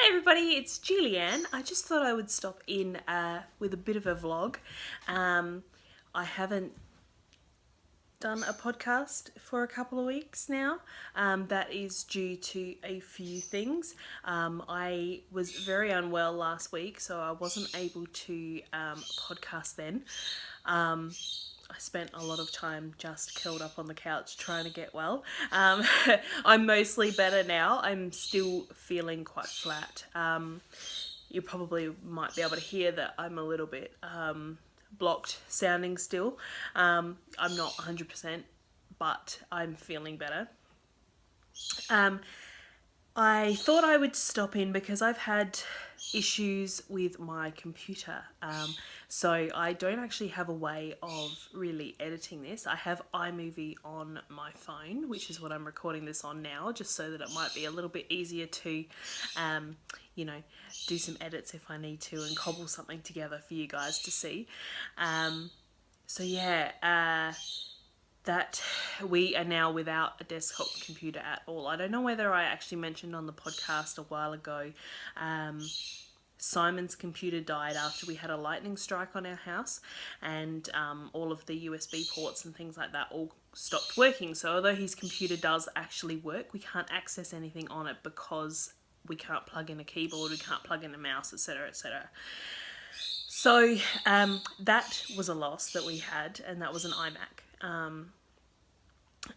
Hey everybody, it's Julianne. I just thought I would stop in with a bit of a vlog. I haven't done a podcast for a couple of weeks now. That is due to a few things. I was very unwell last week, so I wasn't able to podcast then. I spent a lot of time just curled up on the couch trying to get well. I'm mostly better now. I'm still feeling quite flat. You probably might be able to hear that I'm a little bit blocked sounding still. I'm not 100%, but I'm feeling better. I thought I would stop in because I've had issues with my computer. So I don't actually have a way of really editing this. I have iMovie on my phone, which is what I'm recording this on now, just so that it might be a little bit easier to, do some edits if I need to and cobble something together for you guys to see. That we are now without a desktop computer at all. I don't know whether I actually mentioned on the podcast a while ago, Simon's computer died after we had a lightning strike on our house, and all of the USB ports and things like that all stopped working. So although his computer does actually work, we can't access anything on it because we can't plug in a keyboard, we can't plug in a mouse, etc., etc. So that was a loss that we had, and that was an iMac.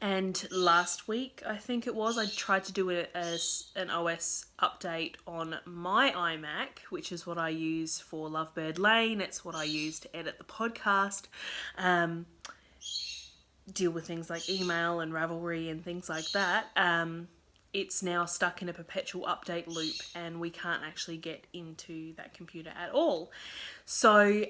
And last week, I think it was, I tried to do an OS update on my iMac, which is what I use for Lovebird Lane. It's what I use to edit the podcast, deal with things like email and Ravelry and things like that. It's now stuck in a perpetual update loop and we can't actually get into that computer at all. So,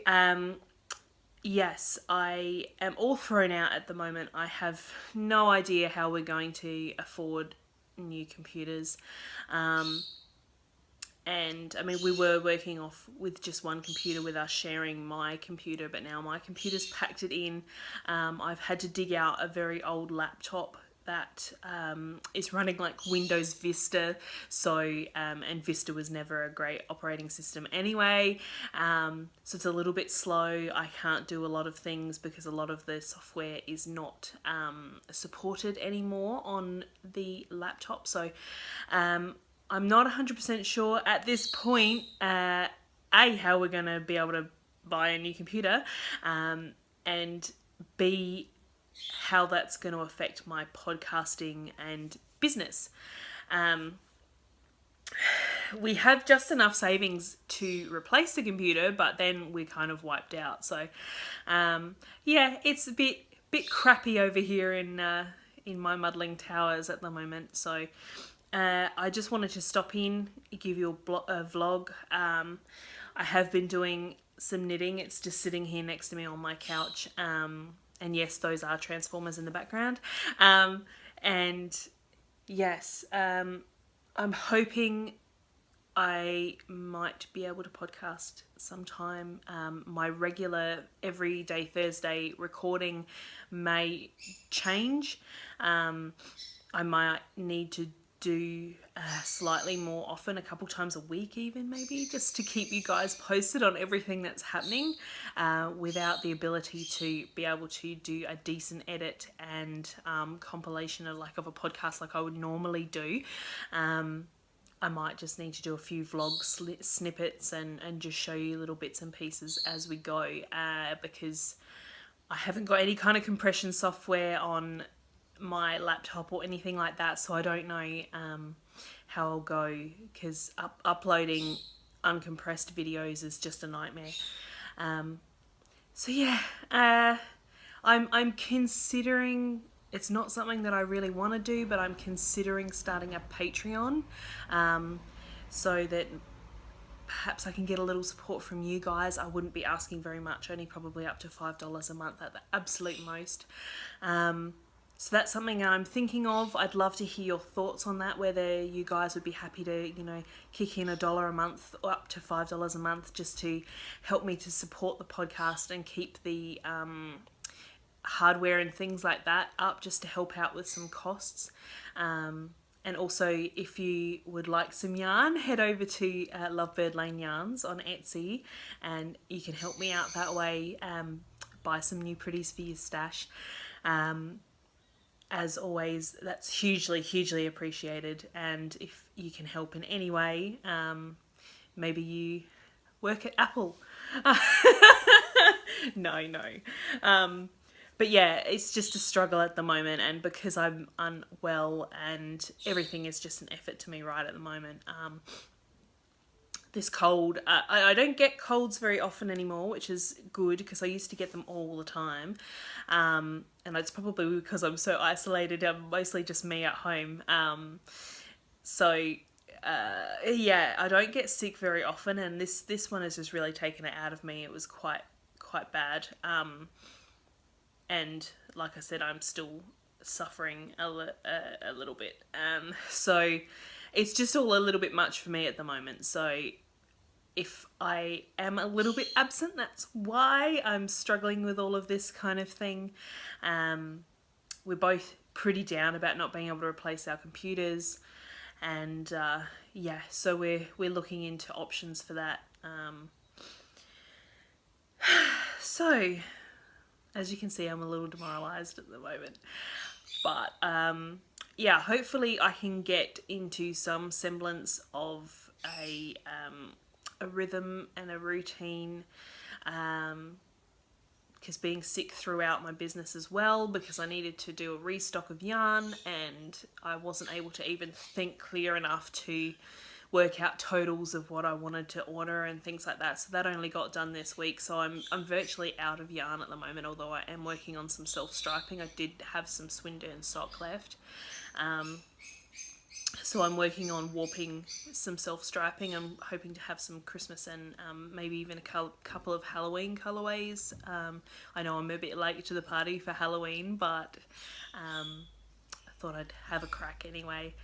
yes, I am all thrown out at the moment. I have no idea how we're going to afford new computers. And I mean, we were working off with just one computer with us sharing my computer, but now my computer's packed it in. I've had to dig out a very old laptop that is running like Windows Vista, and Vista was never a great operating system anyway, so it's a little bit slow. I can't do a lot of things because a lot of the software is not supported anymore on the laptop, so I'm not 100% sure at this point how we're going to be able to buy a new computer, and B, how that's going to affect my podcasting and business. We have just enough savings to replace the computer, but then we're kind of wiped out. So, it's a bit crappy over here in my Muddling Towers at the moment. So, I just wanted to stop in, give you a vlog. I have been doing some knitting. It's just sitting here next to me on my couch. And yes, those are Transformers in the background. And yes, I'm hoping I might be able to podcast sometime. My regular everyday Thursday recording may change. I might need to do slightly more often, a couple times a week even, maybe, just to keep you guys posted on everything that's happening, without the ability to be able to do a decent edit and compilation of a podcast like I would normally do. I might just need to do a few vlog snippets and just show you little bits and pieces as we go, because I haven't got any kind of compression software on my laptop or anything like that, so I don't know how I'll go, because uploading uncompressed videos is just a nightmare. I'm considering, it's not something that I really want to do, but I'm considering starting a Patreon, so that perhaps I can get a little support from you guys. I wouldn't be asking very much, only probably up to $5 a month at the absolute most. So that's something I'm thinking of. I'd love to hear your thoughts on that, whether you guys would be happy to, kick in $1 a month or up to $5 a month just to help me to support the podcast and keep the hardware and things like that up, just to help out with some costs. And also, if you would like some yarn, head over to Lovebird Lane Yarns on Etsy, and you can help me out that way. Buy some new pretties for your stash. As always, that's hugely appreciated. And if you can help in any way, maybe you work at Apple. No. But yeah, it's just a struggle at the moment, and because I'm unwell and everything is just an effort to me right at the moment. This cold, I don't get colds very often anymore, which is good because I used to get them all the time. And it's probably because I'm so isolated. I'm mostly just me at home. Yeah, I don't get sick very often, and this one has just really taken it out of me. It was quite bad. And like I said, I'm still suffering a little bit. So it's just all a little bit much for me at the moment. So if I am a little bit absent, that's why I'm struggling with all of this kind of thing. We're both pretty down about not being able to replace our computers, and yeah, so we're looking into options for that. So as you can see, I'm a little demoralised at the moment, but yeah, hopefully I can get into some semblance of a rhythm and a routine, because being sick throughout my business as well, because I needed to do a restock of yarn and I wasn't able to even think clear enough to work out totals of what I wanted to order and things like that. So that only got done this week. So I'm virtually out of yarn at the moment, although I am working on some self-striping. I did have some Swindon sock left. So I'm working on warping some self-striping. I'm hoping to have some Christmas and maybe even a couple of Halloween colourways. I know I'm a bit late to the party for Halloween, but I thought I'd have a crack anyway.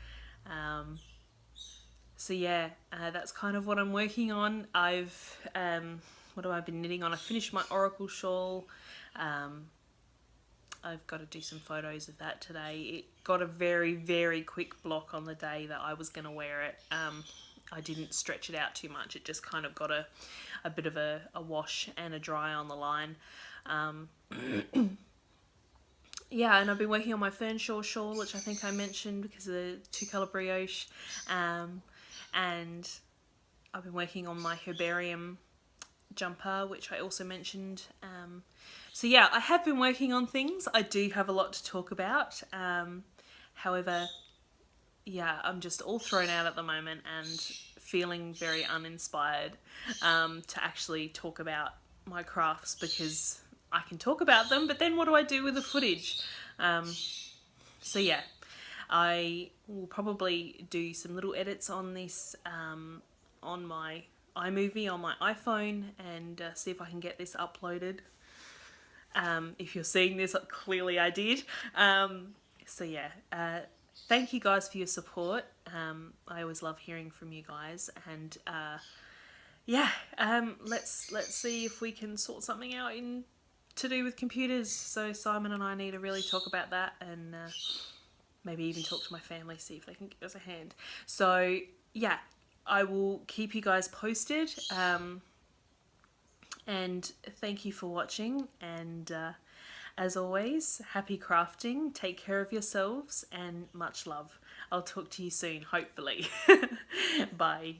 So yeah, that's kind of what I'm working on. What have I been knitting on? I finished my Oracle shawl. I've got to do some photos of that today. It got a very quick block on the day that I was going to wear it. I didn't stretch it out too much. It just kind of got a bit of a wash and a dry on the line. Yeah, and I've been working on my Fernshaw shawl, which I think I mentioned because of the 2-colour brioche. And I've been working on my herbarium jumper, which I also mentioned. So yeah, I have been working on things. I do have a lot to talk about. However, yeah, I'm just all thrown out at the moment and feeling very uninspired to actually talk about my crafts, because I can talk about them, but then what do I do with the footage? So yeah, I will probably do some little edits on this on my iMovie on my iPhone, and see if I can get this uploaded. If you're seeing this, clearly I did. So yeah, thank you guys for your support. I always love hearing from you guys, and yeah, let's see if we can sort something out to do with computers. So Simon and I need to really talk about that, and maybe even talk to my family, see if they can give us a hand. So yeah, I will keep you guys posted. And thank you for watching, and as always, happy crafting, take care of yourselves, and much love. I'll talk to you soon, hopefully. Bye.